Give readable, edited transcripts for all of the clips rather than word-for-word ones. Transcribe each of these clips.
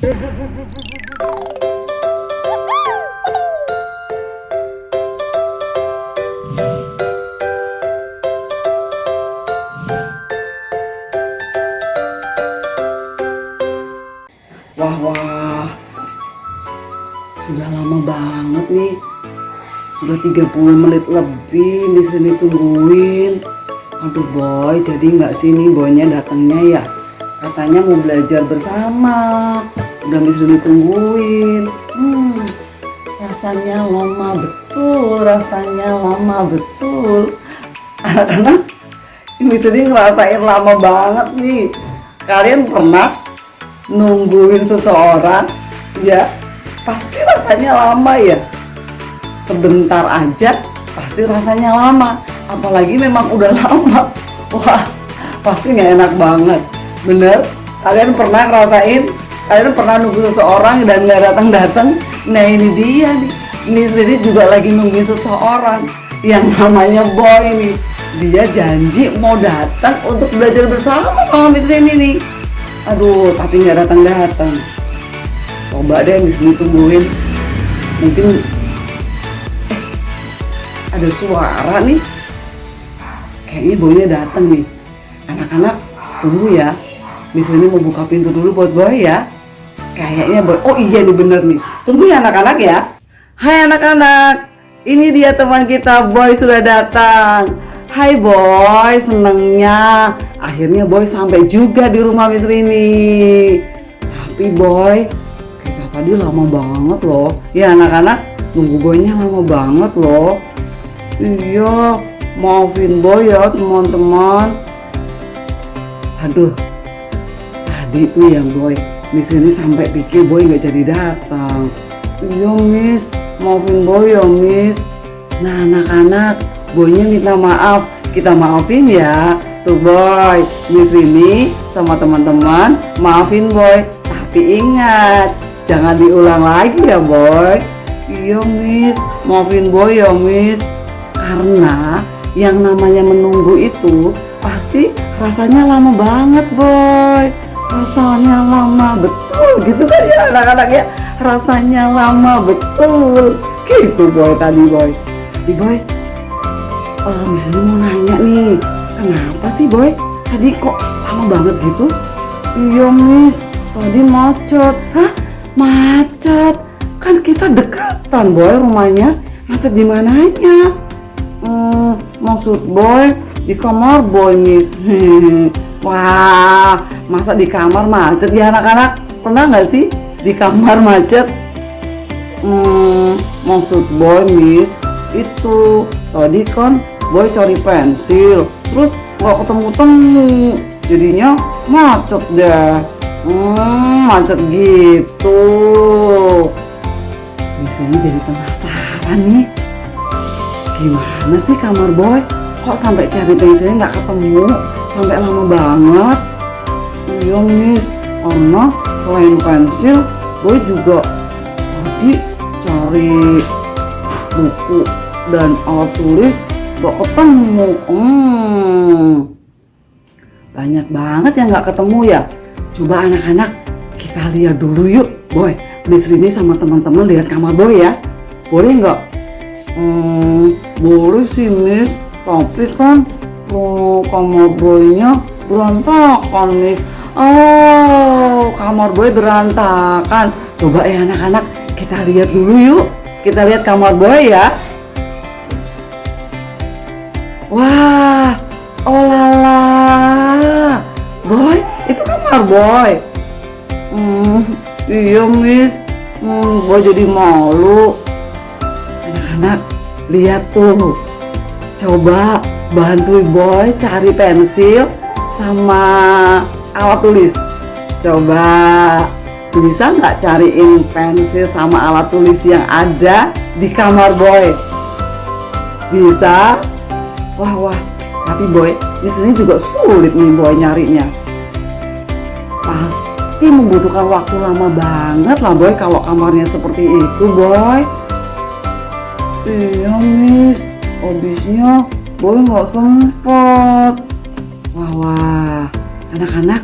Wah, sudah lama banget nih. Sudah 30 menit lebih Miss Rini tungguin. Aduh boy, jadi nggak sini boynya datangnya ya? Katanya mau belajar bersama. Udah Miss Rini tungguin. Rasanya lama betul. Anak-anak, Miss Rini ngerasain lama banget nih. Kalian pernah nungguin seseorang? Ya, pasti rasanya lama ya. Sebentar aja pasti rasanya lama, apalagi memang udah lama. Wah, pasti nggak enak banget. Bener? Kalian pernah ngerasain? Kalian pernah nunggu seseorang dan nggak datang-datang? Nah ini dia nih, Miss Rini juga lagi nungguin seseorang yang namanya Boy nih. Dia janji mau datang untuk belajar bersama sama Miss Rini nih. Aduh, tapi nggak datang-datang. Coba deh Miss Rini tungguin. Mungkin ada suara nih. Kayaknya Boynya datang nih. Anak-anak tunggu ya. Miss Rini mau buka pintu dulu buat Boy ya. Kayaknya Boy. Oh iya nih bener nih. Tunggu ya anak-anak ya. Hai anak-anak. Ini dia teman kita, Boy sudah datang. Hai Boy, senengnya akhirnya Boy sampai juga di rumah Miss Rini. Tapi Boy, kita tadi lama banget loh. Ya anak-anak, nunggu Boynya lama banget loh. Iya, maafin Boy ya teman-teman. Aduh, tadi tuh ya Boy, Miss Rini sampai pikir Boy nggak jadi datang. Iya Miss, maafin Boy ya Miss. Nah anak-anak, Boynya minta maaf, kita maafin ya. Tuh Boy, Miss Rini sama teman-teman maafin Boy. Tapi ingat, jangan diulang lagi ya Boy. Iya Miss, maafin Boy ya Miss. Karena yang namanya menunggu itu pasti rasanya lama banget Boy. Rasanya lama betul gitu kan ya anak-anak ya. Rasanya lama betul. Gitu Boy tadi Boy. Di Boy, Miss Rini mau nanya nih, kenapa sih Boy tadi kok lama banget gitu? Iya Miss, tadi macet. Hah? Macet? Kan kita dekatan Boy rumahnya. Macet di mananya? Maksud Boy di kamar Boy Miss. Wah, masa di kamar macet ya anak-anak? Pernah nggak sih di kamar macet? Maksud Boy Miss itu tadi kan Boy cari pensil, terus nggak ketemu-temu, jadinya macet deh. Macet gitu. Biasanya jadi penasaran nih, gimana sih kamar Boy? Kok sampai cari pensilnya nggak ketemu, sampai lama banget? Iya Miss, karena selain pensil, Boy juga tadi cari buku dan alat tulis gak ketemu. Banyak banget yang gak ketemu ya. Coba anak-anak kita lihat dulu yuk Boy. Miss Rini sama teman-teman lihat kamar Boy ya. Boleh nggak? Boleh sih Miss. Tapi kan kamar Boynya berantakan Miss. Oh, kamar Boy berantakan. Coba ya anak-anak kita lihat dulu yuk. Kita lihat kamar Boy ya. Wah, oh lala, Boy, itu kamar Boy. Iya Miss, Boy jadi malu. Anak-anak, lihat tuh. Coba bantuin Boy cari pensil sama alat tulis. Coba bisa nggak cariin pensil sama alat tulis yang ada di kamar Boy? Bisa? Wah, tapi Boy, Miss Rini juga sulit nih Boy nyarinya. Pasti membutuhkan waktu lama banget lah Boy kalau kamarnya seperti itu Boy. Iya Miss, habisnya Boy nggak sempet. Wah, anak-anak,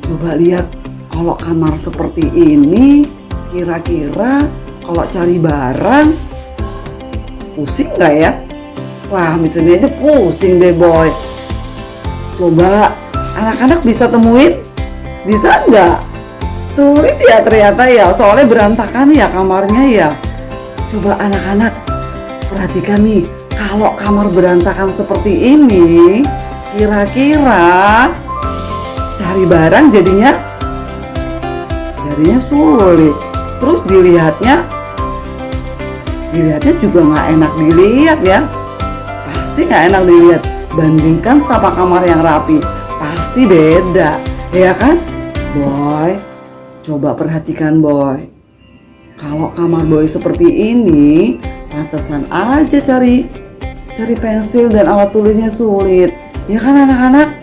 coba lihat kalau kamar seperti ini, kira-kira kalau cari barang, pusing nggak ya? Wah, Miss Rini aja pusing deh, Boy. Coba anak-anak bisa temuin? Bisa nggak? Sulit ya ternyata ya, soalnya berantakan ya kamarnya ya. Coba anak-anak perhatikan nih, kalau kamar berantakan seperti ini, kira-kira cari barang jadinya sulit. Terus dilihatnya juga nggak enak dilihat ya. Pasti nggak enak dilihat. Bandingkan sama kamar yang rapi, pasti beda, ya kan? Boy, coba perhatikan Boy. Kalau kamar Boy seperti ini, pantesan aja cari pensil dan alat tulisnya sulit. Ya kan anak-anak?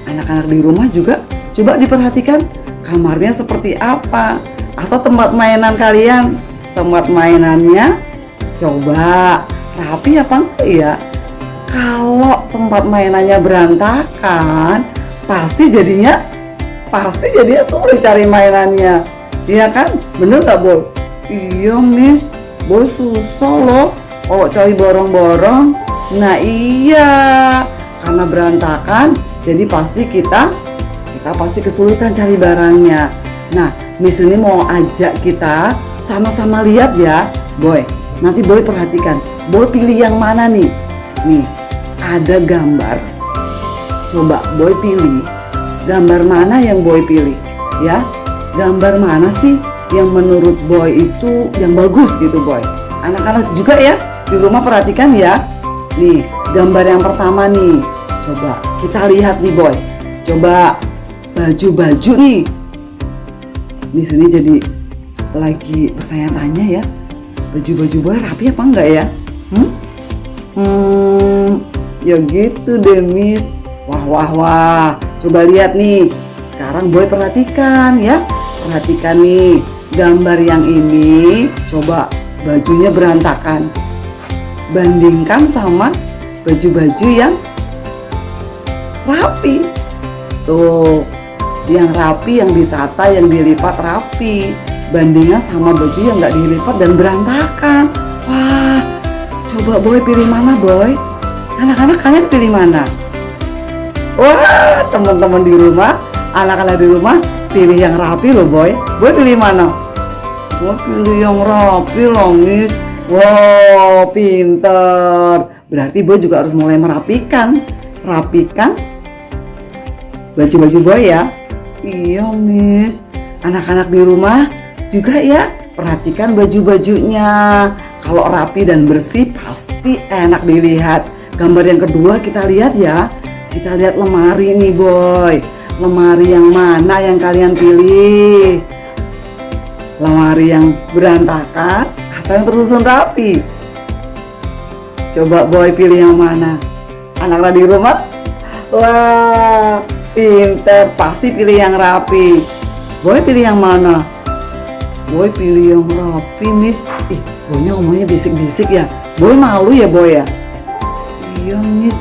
Anak-anak di rumah juga coba diperhatikan kamarnya seperti apa. Atau tempat mainan kalian, tempat mainannya coba rapi apa enggak ya? Kalau tempat mainannya berantakan, pasti jadinya sulit cari mainannya. Iya kan? Bener nggak Boy? Iya Miss, Boy susah loh kalau cari borong-borong. Nah iya, karena berantakan, jadi pasti kita pasti kesulitan cari barangnya. Nah, Miss ini mau ajak kita sama-sama lihat ya, Boy. Nanti Boy perhatikan, Boy pilih yang mana nih? Nih, ada gambar. Coba Boy pilih, gambar mana yang Boy pilih? Ya, gambar mana sih yang menurut Boy itu yang bagus gitu Boy? Anak-anak juga ya, di rumah perhatikan ya. Nih, gambar yang pertama nih. Coba kita lihat nih Boy. Coba baju-baju nih. Di sini jadi lagi bertanya-tanya ya. Baju-baju Boy rapi apa enggak ya? Ya gitu deh Miss. Wah. Coba lihat nih. Sekarang Boy perhatikan ya. Perhatikan nih. Gambar yang ini. Coba bajunya berantakan. Bandingkan sama baju-baju yang rapi. Tuh, yang rapi, yang ditata, yang dilipat rapi. Bandingnya sama baju yang nggak dilipat dan berantakan. Wah, coba Boy pilih mana Boy? Anak-anak kalian pilih mana? Wah, teman-teman di rumah, anak-anak di rumah pilih yang rapi loh Boy. Boy pilih mana? Boy pilih yang rapi loh Miss. Wow, pinter. Berarti Boy juga harus mulai merapikan baju-baju Boy ya. Iya Miss. Anak-anak di rumah juga ya, perhatikan baju-bajunya. Kalau rapi dan bersih pasti enak dilihat. Gambar yang kedua kita lihat ya. Kita lihat lemari nih Boy. Lemari yang mana yang kalian pilih? Lemari yang berantakan atau yang tersusun rapi? Coba Boy pilih yang mana? Anak-anak di rumah? Wah, pinter, pasti pilih yang rapi. Boy pilih yang mana? Boy pilih yang rapi Miss. Boynya ngomongnya bisik-bisik ya. Boy malu ya Boy ya? Iya Miss.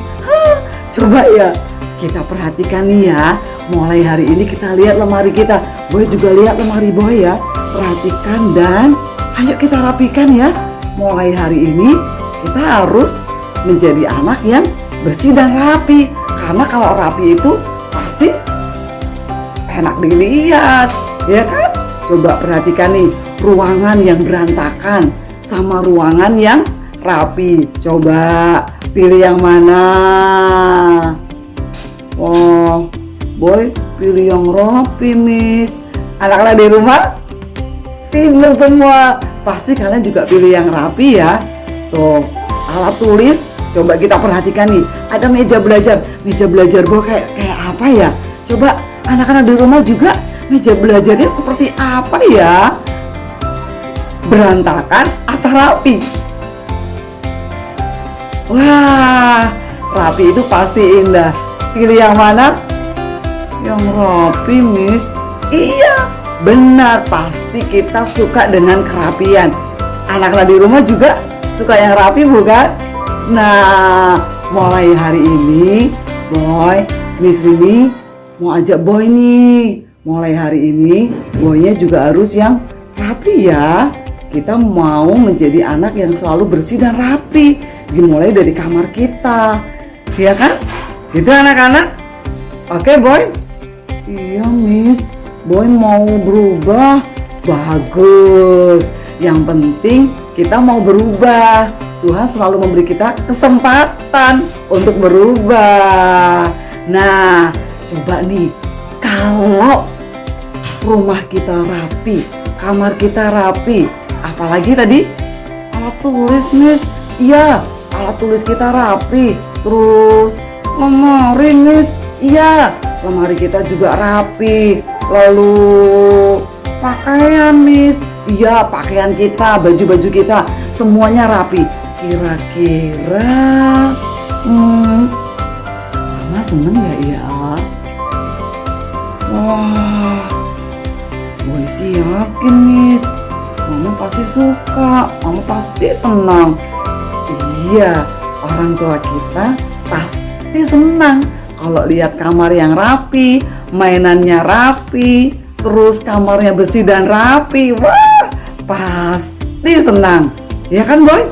Coba ya, kita perhatikan nih ya. Mulai hari ini kita lihat lemari kita. Boy juga lihat lemari Boy ya. Perhatikan dan ayo kita rapikan ya. Mulai hari ini kita harus menjadi anak yang bersih dan rapi. Karena kalau rapi itu pasti enak dilihat, ya kan? Coba perhatikan nih, ruangan yang berantakan sama ruangan yang rapi. Coba pilih yang mana? Oh, Boy pilih yang rapi Miss. Anak-anak di rumah pinter semua. Pasti kalian juga pilih yang rapi ya. Tuh, alat tulis. Coba kita perhatikan nih, ada meja belajar. Meja belajar Boy kayak apa ya? Coba anak-anak di rumah juga meja belajarnya seperti apa ya? Berantakan atau rapi? Wah, rapi itu pasti indah. Pilih yang mana? Yang rapi Miss. Iya, benar, pasti kita suka dengan kerapian. Anak-anak di rumah juga suka yang rapi bukan? Nah, mulai hari ini Boy, Miss Rini mau ajak Boy nih mulai hari ini boynya juga harus yang rapi ya. Kita mau menjadi anak yang selalu bersih dan rapi, dimulai dari kamar kita, ya kan? Gitu anak-anak. Oke boy? Iya Miss, boy mau berubah. Bagus. Yang penting kita mau berubah. Tuhan selalu memberi kita kesempatan untuk berubah. Nah, coba nih, kalau rumah kita rapi, kamar kita rapi, apalagi tadi alat tulis Miss. Iya, alat tulis kita rapi. Terus lemari Miss. Iya, lemari kita juga rapi. Lalu pakaian Miss. Iya, pakaian kita, baju-baju kita semuanya rapi. Kira-kira Mama seneng gak ya? Wah, boy sih yakin Miss, Mama pasti suka, Mama pasti senang. Iya, orang tua kita pasti senang kalau lihat kamar yang rapi, mainannya rapi, terus kamarnya bersih dan rapi. Wah, pasti senang. Ya kan boy?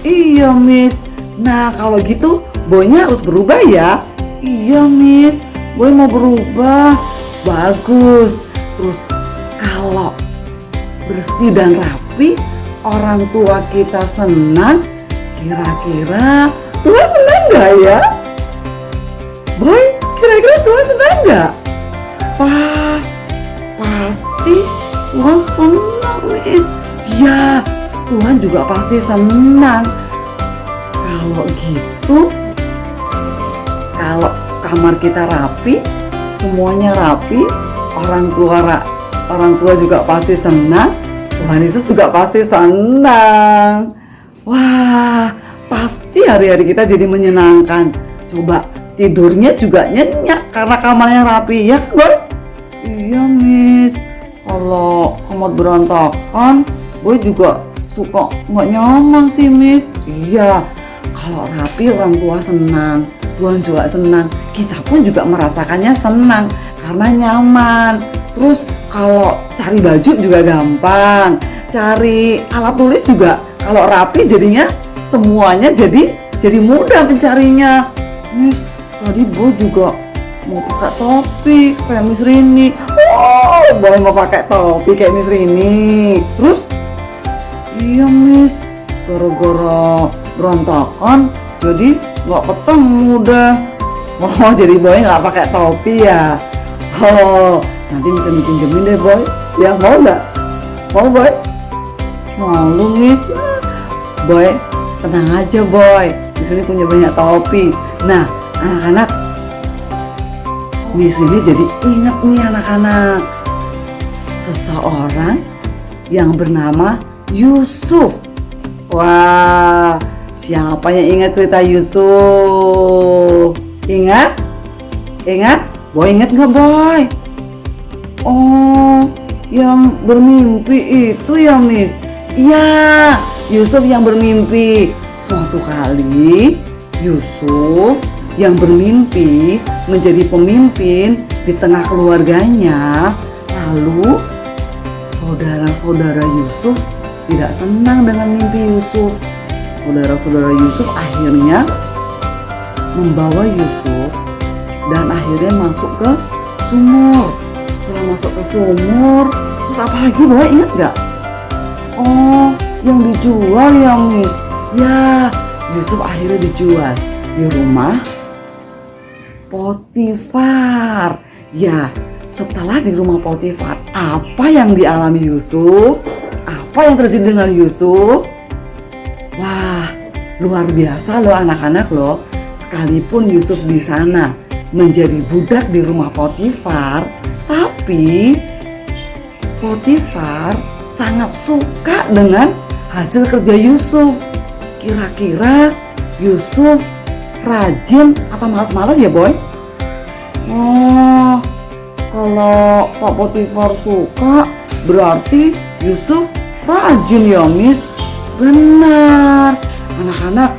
Iya Miss. Nah kalau gitu boynya harus berubah ya. Iya Miss, boy mau berubah. Bagus. Terus kalau bersih dan rapi, orang tua kita senang, kira-kira Tuhan senang gak ya? Boy, kira-kira Tuhan senang gak? Pasti Tuhan senang Miss. Ya, Tuhan juga pasti senang. Kalau gitu, kalau kamar kita rapi, semuanya rapi, orang tua juga pasti senang, Tuhan Yesus juga pasti senang. Wah, pasti hari-hari kita jadi menyenangkan. Coba tidurnya juga nyenyak karena kamarnya rapi, ya kan boy? Iya Miss, kalau kamar berantakan, boy juga suka nggak nyaman sih Miss. Iya, kalau rapi orang tua senang, Tuhan juga senang, kita pun juga merasakannya senang karena nyaman. Terus kalau cari baju juga gampang, cari alat tulis juga kalau rapi jadinya semuanya jadi mudah mencarinya. Miss, tadi boy juga mau pakai topi kayak Miss Rini. Oh, boy mau pakai topi kayak Miss Rini. Terus iya Miss, gara-gara berantakan jadi nggak ketemu dah. Oh, jadi boy nggak pakai topi ya. Oh, nanti bisa dipinjemin deh boy. Ya mau nggak? Mau boy? Malu Miss. Boy, tenang aja boy. Di sini punya banyak topi. Nah, anak-anak, di sini jadi ingat nih anak-anak, seseorang yang bernama Yusuf. Wah, siapa yang ingat cerita Yusuf? Ingat? Ingat? Boy ingat gak boy? Oh, yang bermimpi itu ya Miss? Iya, Yusuf yang bermimpi. Suatu kali Yusuf yang bermimpi menjadi pemimpin di tengah keluarganya. Lalu saudara-saudara Yusuf tidak senang dengan mimpi Yusuf. Saudara-saudara Yusuf akhirnya membawa Yusuf dan akhirnya masuk ke sumur. Setelah masuk ke sumur, terus apa lagi boy, ingat gak? Oh, yang dijual ya Miss. Ya, Yusuf akhirnya dijual di rumah Potifar. Ya, setelah di rumah Potifar, apa yang dialami Yusuf? Apa yang terjadi dengan Yusuf? Wah, luar biasa loh anak-anak loh. Sekalipun Yusuf di sana menjadi budak di rumah Potifar, tapi Potifar sangat suka dengan hasil kerja Yusuf. Kira-kira Yusuf rajin atau malas-malas ya boy? Oh, kalau Pak Potifar suka berarti Yusuf rajin ya Miss. Benar anak-anak,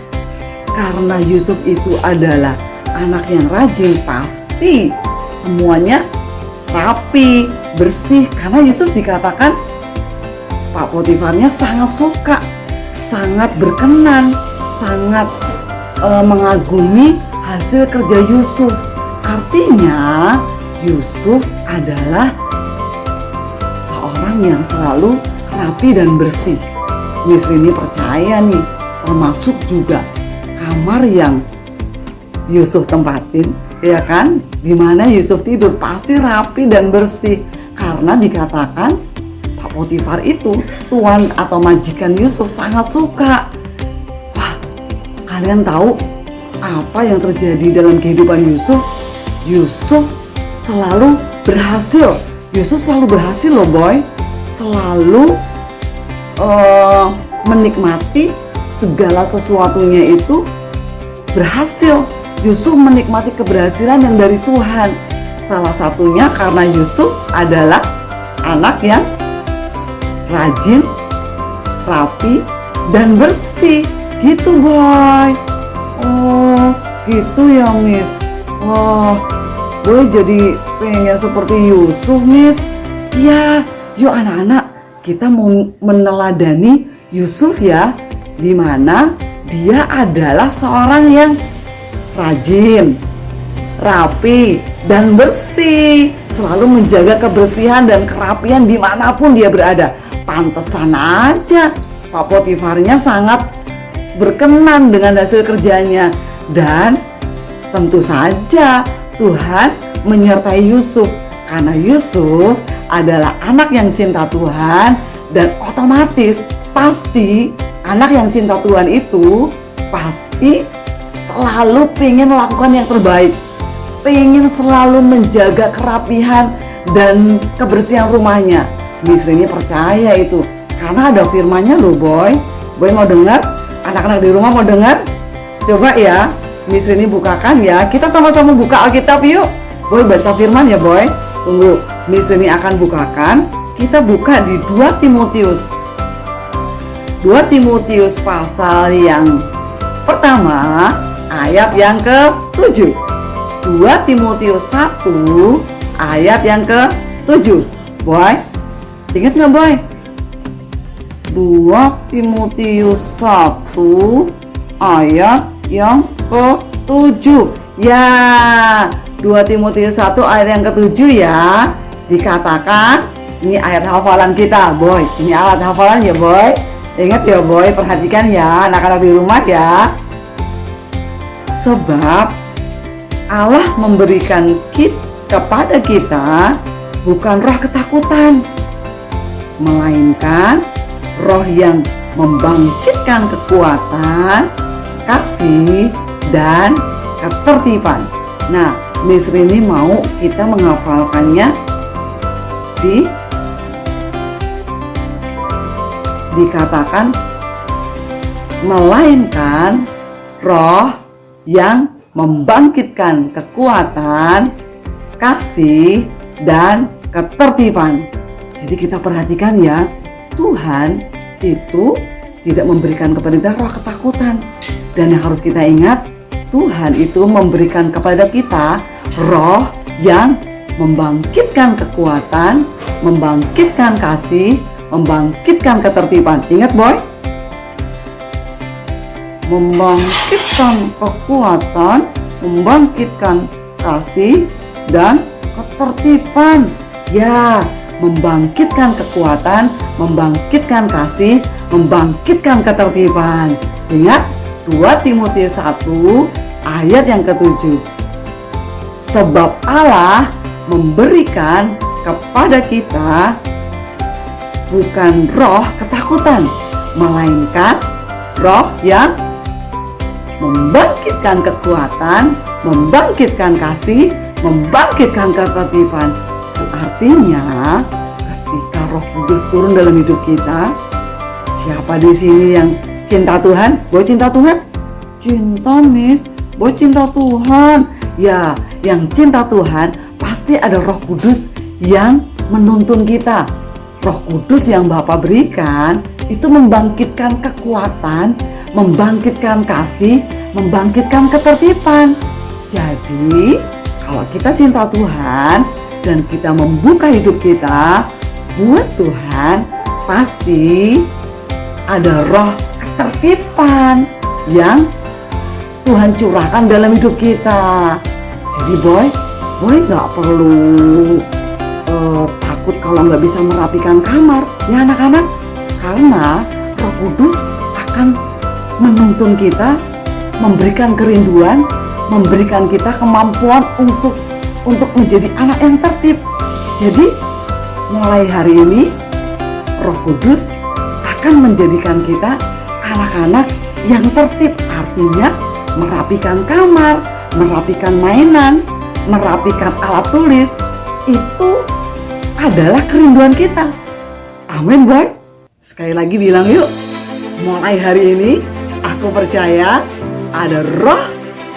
karena Yusuf itu adalah anak yang rajin, pasti semuanya rapi, bersih. Karena Yusuf dikatakan Pak Potifarnya sangat suka, sangat berkenan, sangat mengagumi hasil kerja Yusuf. Artinya Yusuf adalah seorang yang selalu rapi dan bersih. Miss Rini percaya nih, termasuk juga kamar yang Yusuf tempatin, ya kan? Dimana Yusuf tidur pasti rapi dan bersih. Karena dikatakan Pak Potifar itu, tuan atau majikan Yusuf, sangat suka. Wah, kalian tahu apa yang terjadi dalam kehidupan Yusuf? Yusuf selalu berhasil. Yusuf selalu berhasil loh boy. Selalu menikmati segala sesuatunya itu berhasil. Yusuf menikmati keberhasilan yang dari Tuhan. Salah satunya karena Yusuf adalah anak yang rajin, rapi, dan bersih. Gitu boy. Oh gitu ya Miss. Wah, boy jadi pengen seperti Yusuf Miss. Ya, yuk anak-anak, kita mau meneladani Yusuf ya, dimana dia adalah seorang yang rajin, rapi, dan bersih. Selalu menjaga kebersihan dan kerapian dimanapun dia berada. Pantesan aja Pak Potifarnya sangat berkenan dengan hasil kerjanya. Dan tentu saja Tuhan menyertai Yusuf. Karena Yusuf adalah anak yang cinta Tuhan. Dan otomatis pasti anak yang cinta Tuhan itu pasti selalu pengen melakukan yang terbaik, pengen selalu menjaga kerapihan dan kebersihan rumahnya. Miss Rini percaya itu, karena ada firmannya loh boy. Boy mau dengar? Anak-anak di rumah mau dengar? Coba ya, Miss Rini bukakan ya. Kita sama-sama buka Alkitab yuk. Boy baca firman ya boy. Tunggu, Miss Rini akan bukakan. Kita buka di 2 Timotius. 2 Timotius pasal yang pertama, ayat yang ke-7. 2 Timotius 1 ayat yang ke-7. Boy, ingat gak boy? 2 Timotius 1 ayat yang ke-7. Ya, 2 Timotius 1 ayat yang ke-7 ya. Dikatakan, ini ayat hafalan kita boy. Ini ayat hafalan ya boy. Ingat ya boy, perhatikan ya anak-anak di rumah ya. Sebab Allah memberikan kepada kita bukan roh ketakutan, melainkan roh yang membangkitkan kekuatan, kasih, dan ketertiban. Nah, Miss Rini mau kita menghafalkannya dikatakan melainkan roh yang membangkitkan kekuatan, kasih, dan ketertiban. Jadi kita perhatikan ya, Tuhan itu tidak memberikan kepada kita roh ketakutan. Dan yang harus kita ingat, Tuhan itu memberikan kepada kita roh yang membangkitkan kekuatan, membangkitkan kasih, membangkitkan ketertiban. Ingat boy? Membangkitkan kekuatan, membangkitkan kasih, dan ketertiban. Ya, membangkitkan kekuatan, membangkitkan kasih, membangkitkan ketertiban. Ingat 2 Timotius 1 ayat yang ke-7. Sebab Allah memberikan kepada kita bukan roh ketakutan, melainkan roh yang membangkitkan kekuatan, membangkitkan kasih, membangkitkan ketertiban. Artinya, ketika Roh Kudus turun dalam hidup kita, siapa di sini yang cinta Tuhan? Boy cinta Tuhan? Cinta Miss, boy cinta Tuhan. Ya, yang cinta Tuhan pasti ada Roh Kudus yang menuntun kita. Roh Kudus yang Bapa berikan itu membangkitkan kekuatan, membangkitkan kasih, membangkitkan ketertiban. Jadi, kalau kita cinta Tuhan, dan kita membuka hidup kita buat Tuhan, pasti ada roh ketertiban yang Tuhan curahkan dalam hidup kita. Jadi boy nggak perlu takut kalau nggak bisa merapikan kamar ya anak-anak, karena Roh Kudus akan menuntun kita, memberikan kerinduan, memberikan kita kemampuan untuk menjadi anak yang tertib. Jadi mulai hari ini Roh Kudus akan menjadikan kita anak-anak yang tertib, artinya merapikan kamar, merapikan mainan, merapikan alat tulis, itu adalah kerinduan kita. Amin boy. Sekali lagi bilang yuk, mulai hari ini aku percaya ada roh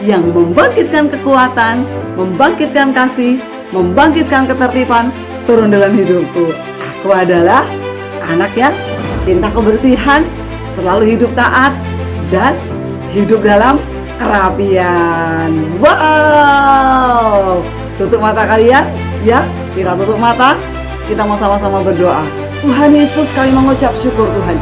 yang membangkitkan kekuatan, membangkitkan kasih, membangkitkan ketertiban turun dalam hidupku. Aku adalah anak yang cinta kebersihan, selalu hidup taat, dan hidup dalam kerapian. Wow. Tutup mata kalian ya. Kita tutup mata. Kita mau sama-sama berdoa. Tuhan Yesus, kami mengucap syukur Tuhan.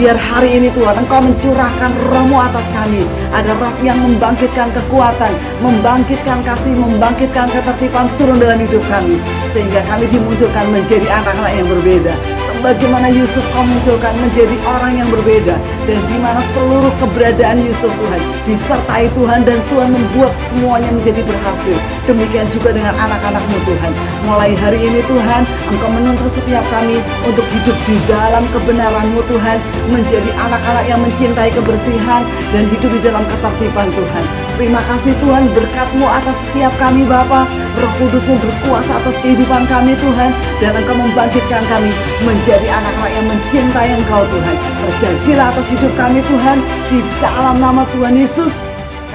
Biar hari ini Tuhan Engkau mencurahkan roh-Mu atas kami. Ada roh yang membangkitkan kekuatan, membangkitkan kasih, membangkitkan ketertiban turun dalam hidup kami, sehingga kami dimunculkan menjadi anak-anak yang berbeda. Bagaimana Yusuf Kau munculkan menjadi orang yang berbeda, dan di mana seluruh keberadaan Yusuf Tuhan disertai Tuhan, dan Tuhan membuat semuanya menjadi berhasil. Demikian juga dengan anak-anak-Mu Tuhan. Mulai hari ini Tuhan, Engkau menuntun setiap kami untuk hidup di dalam kebenaran-Mu Tuhan, menjadi anak-anak yang mencintai kebersihan dan hidup di dalam ketertiban Tuhan. Terima kasih Tuhan, berkat-Mu atas setiap kami Bapa. Roh Kudus-Mu berkuasa atas kehidupan kami Tuhan, dan Engkau membangkitkan kami menjadi anak-anak yang mencintai Engkau Tuhan. Terjadilah atas hidup kami Tuhan, di dalam nama Tuhan Yesus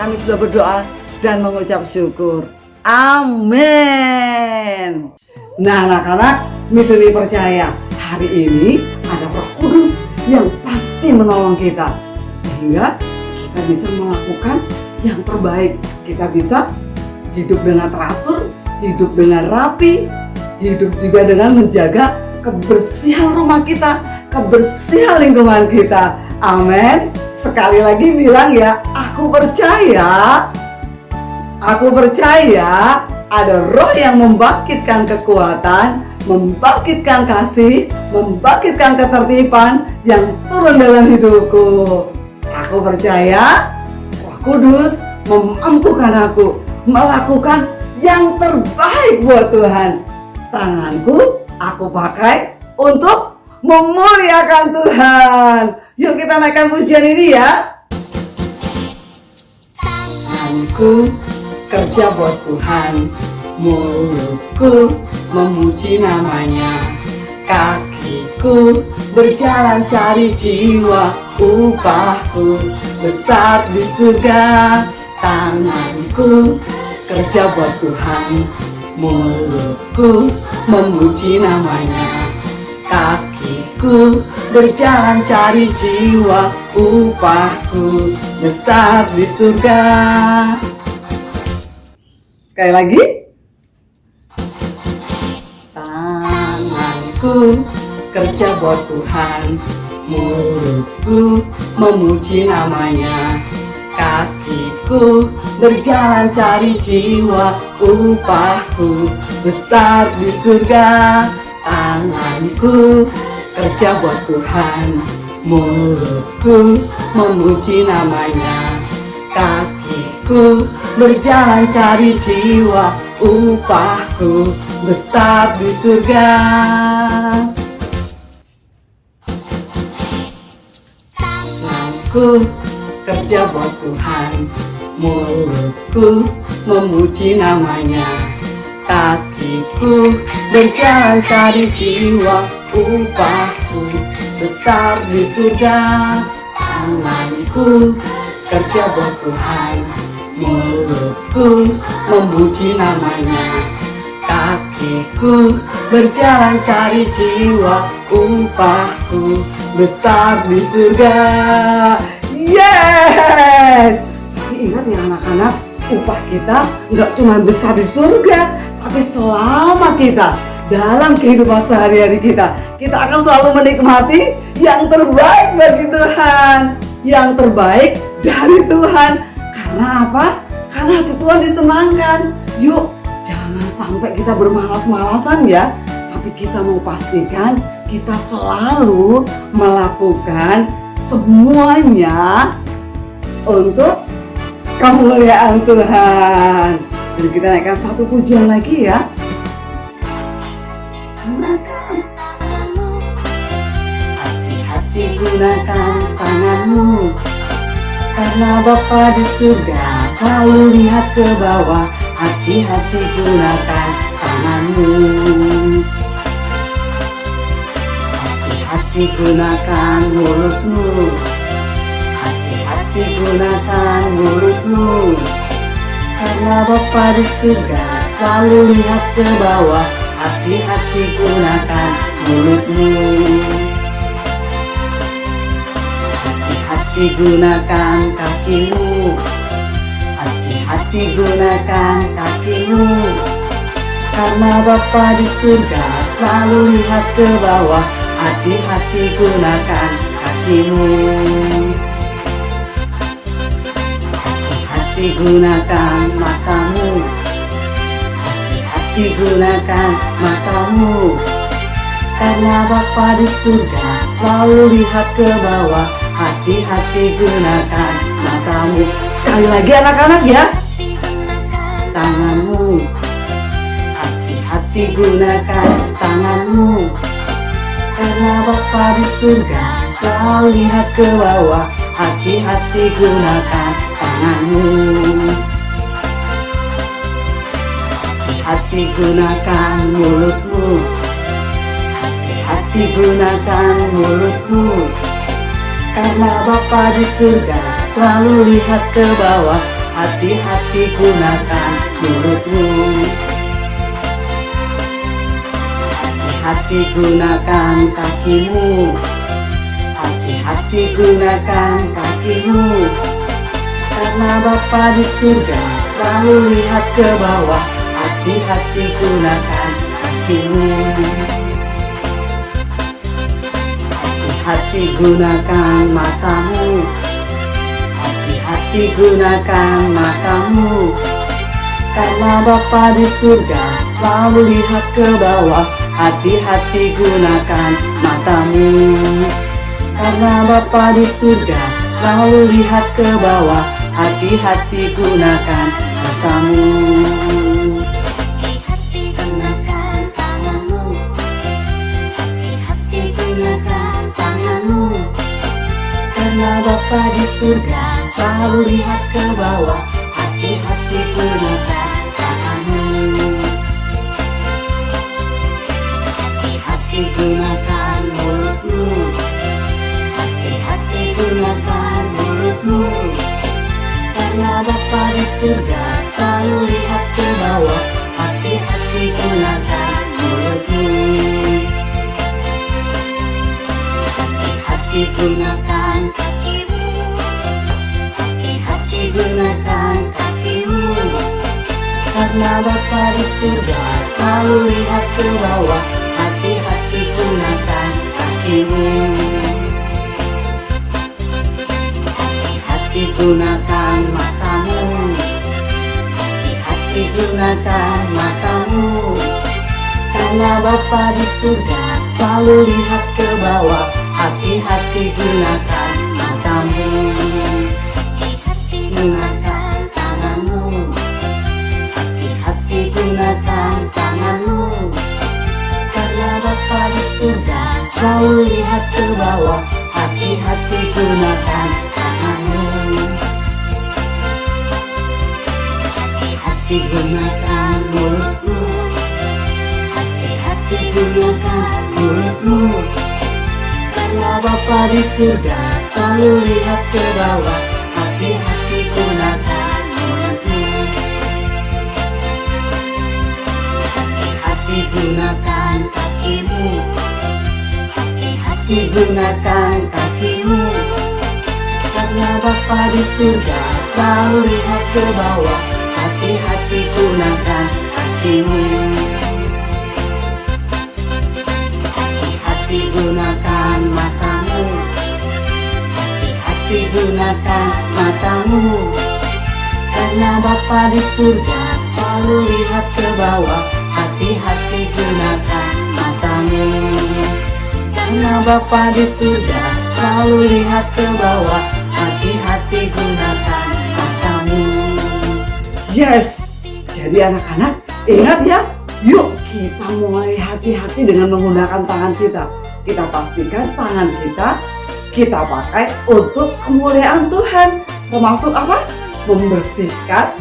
kami sudah berdoa dan mengucap syukur. Amin. Nah anak-anak, Missoni percaya hari ini ada Roh Kudus yang pasti menolong kita, sehingga kita bisa melakukan yang terbaik. Kita bisa hidup dengan teratur, hidup dengan rapi, hidup juga dengan menjaga kebersihan rumah kita, kebersihan lingkungan kita. Amin. Sekali lagi bilang ya, aku percaya ada roh yang membangkitkan kekuatan, membangkitkan kasih, membangkitkan ketertiban yang turun dalam hidupku. Aku percaya Roh Kudus memampukan aku melakukan yang terbaik buat Tuhan. Tanganku aku pakai untuk memuliakan Tuhan. Yuk kita naikkan pujian ini ya. Tanganku kerja buat Tuhan, mulutku memuji namanya, kakiku berjalan cari jiwa, upahku besar di surga. Tanganku kerja buat Tuhan, mulutku memuji namanya, kakiku berjalan cari jiwa, upahku besar di surga. Sekali lagi. Tanganku kerja buat Tuhan, mulutku memuji namanya, kakiku berjalan cari jiwa, upahku besar di surga. Tanganku kerja buat Tuhan, mulutku memuji namanya, kakiku berjalan cari jiwa, upahku besar di surga. Tanganku kerja buat Tuhan, mulutku memuji namanya, kakiku berjalan cari jiwa, upahku besar di surga. Tanganku kerja buat Tuhan, mulutku memuji namanya, kakiku berjalan cari jiwa, upahku besar di surga. Yes! Tapi ingat ya anak-anak, upah kita nggak cuma besar di surga, Tapi selama kita dalam kehidupan sehari-hari kita akan selalu menikmati yang terbaik bagi Tuhan, yang terbaik dari Tuhan. Karena apa? Karena hati Tuhan disenangkan. Yuk, jangan sampai kita bermalas-malasan ya. Tapi kita mau pastikan kita selalu melakukan semuanya untuk kemuliaan Tuhan. Dan kita naikkan satu pujian lagi ya. Gunakan tanganmu, hati-hati gunakan tanganmu, karena Bapa di surga selalu lihat ke bawah. Hati-hati gunakan tanganmu, hati-hati gunakan mulutmu, hati-hati gunakan mulutmu, karena Bapa di surga selalu lihat ke bawah. Hati-hati gunakan mulutmu, hati-hati gunakan kakimu, hati-hati gunakan kakimu, karena Bapa di surga selalu lihat ke bawah. Hati-hati gunakan kakimu, hati-hati gunakan matamu, hati-hati gunakan matamu, karena Bapa di surga selalu lihat ke bawah. Hati-hati gunakan matamu. Sekali lagi anak-anak ya. Tanganmu, hati-hati gunakan tanganmu, karena Bapa di surga selalu lihat ke bawah. Hati-hati gunakan tanganmu, hati-hati gunakan mulutmu, hati-hati gunakan mulutmu, karena Bapa di surga selalu lihat ke bawah. Hati-hati gunakan mulutmu, hati-hati gunakan kakimu, hati-hati gunakan kakimu, karena Bapa di surga selalu lihat ke bawah. Hati-hati gunakan kakimu, hati-hati gunakan matamu, hati-hati gunakan matamu, karena Bapa di surga selalu lihat ke bawah. Hati-hati gunakan matamu, karena Bapa di surga selalu lihat ke bawah. Hati-hati gunakan matamu, hati-hati gunakan tanganmu, hati-hati gunakan tanganmu, karena Bapa di surga selalu lihat ke bawah. Hati-hati gunakan tanganmu, hati-hati gunakan mulutmu, hati-hati gunakan mulutmu, karena Bapa di surga selalu lihat ke bawah. Hati-hati gunakan mulutmu, hati-hati gunakan kakimu, hati-hati gunakan kakimu, karena Bapa di surga selalu lihat ke bawah. Hati-hati gunakan kakimu, hati-hati gunakan matamu, hati-hati gunakan matamu, karena Bapa di surga selalu lihat ke bawah. Hati-hati gunakan matamu, hati-hati gunakan tanganmu, hati-hati gunakan tanganmu, karena Bapa di surga selalu lihat ke bawah. Hati-hati gunakan tanganmu, hati-hati gunakan mulutmu, hati-hati gunakan mulutmu, karena Bapa di surga selalu lihat ke bawah. Hati-hati gunakan mulutmu, hati-hati gunakan kakimu, hati-hati gunakan kakimu, karena Bapa di surga selalu lihat ke bawah. Hati-hati gunakan kakimu, hatimu. Hati-hati gunakan matamu, hati-hati gunakan matamu, karena Bapa di surga selalu lihat ke bawah. Hati-hati gunakan matamu, karena Bapa di surga selalu lihat ke bawah. Hati-hati gunakan matamu. Yes, jadi anak-anak ingat ya, yuk kita mulai hati-hati dengan menggunakan tangan kita. Kita pastikan tangan kita pakai untuk kemuliaan Tuhan. Termasuk apa? Membersihkan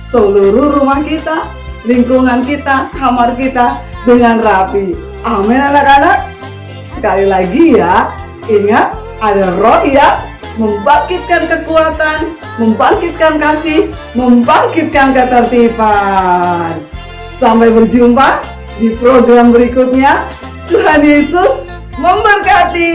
seluruh rumah kita, lingkungan kita, kamar kita dengan rapi. Amin anak-anak. Sekali lagi ya, ingat ada roh yang membangkitkan kekuatan, membangkitkan kasih, membangkitkan ketertiban. Sampai berjumpa di program berikutnya. Tuhan Yesus memberkati.